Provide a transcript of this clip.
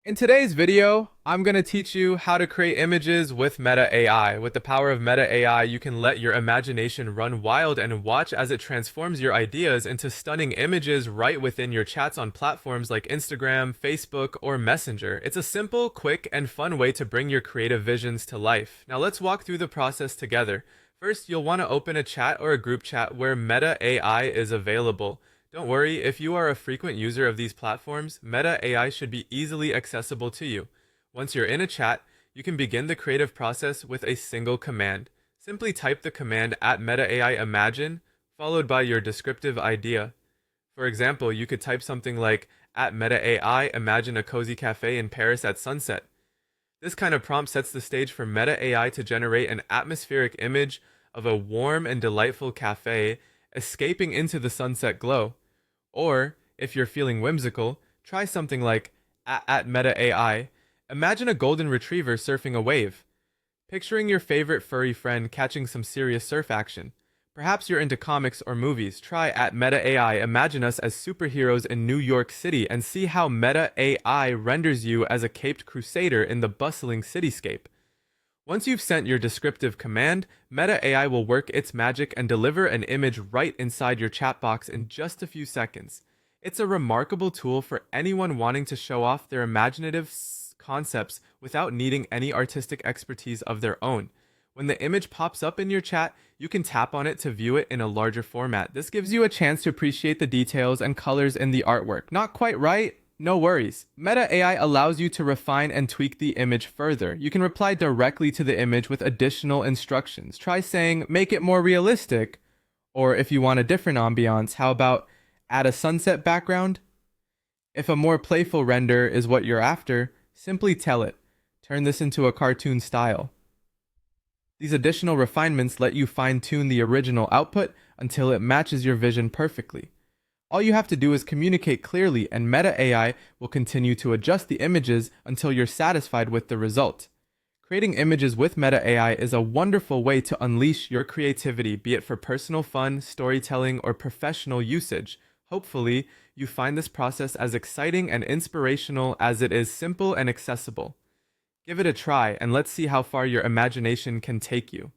In today's video, I'm going to teach you how to create images with Meta AI. With the power of Meta AI, you can let your imagination run wild and watch as it transforms your ideas into stunning images right within your chats on platforms like Instagram, Facebook, or Messenger. It's a simple, quick, and fun way to bring your creative visions to life. Now let's walk through the process together. First, you'll want to open a chat or a group chat where Meta AI is available. Don't worry, if you are a frequent user of these platforms, Meta AI should be easily accessible to you. Once you're in a chat, you can begin the creative process with a single command. Simply type the command at Meta AI Imagine, followed by your descriptive idea. For example, you could type something like, at Meta AI Imagine a cozy cafe in Paris at sunset. This kind of prompt sets the stage for Meta AI to generate an atmospheric image of a warm and delightful cafe escaping into the sunset glow. Or, if you're feeling whimsical, try something like at Meta AI. Imagine a golden retriever surfing a wave, picturing your favorite furry friend catching some serious surf action. Perhaps you're into comics or movies. Try at Meta AI. Imagine us as superheroes in New York City and see how Meta AI renders you as a caped crusader in the bustling cityscape. Once you've sent your descriptive command, Meta AI will work its magic and deliver an image right inside your chat box in just a few seconds. It's a remarkable tool for anyone wanting to show off their imaginative concepts without needing any artistic expertise of their own. When the image pops up in your chat, you can tap on it to view it in a larger format. This gives you a chance to appreciate the details and colors in the artwork. Not quite right? No worries. Meta AI allows you to refine and tweak the image further. You can reply directly to the image with additional instructions. Try saying, make it more realistic. Or if you want a different ambiance, how about add a sunset background? If a more playful render is what you're after, simply tell it, turn this into a cartoon style. These additional refinements let you fine-tune the original output until it matches your vision perfectly. All you have to do is communicate clearly, and Meta AI will continue to adjust the images until you're satisfied with the result. Creating images with Meta AI is a wonderful way to unleash your creativity, be it for personal fun, storytelling, or professional usage. Hopefully, you find this process as exciting and inspirational as it is simple and accessible. Give it a try, and let's see how far your imagination can take you.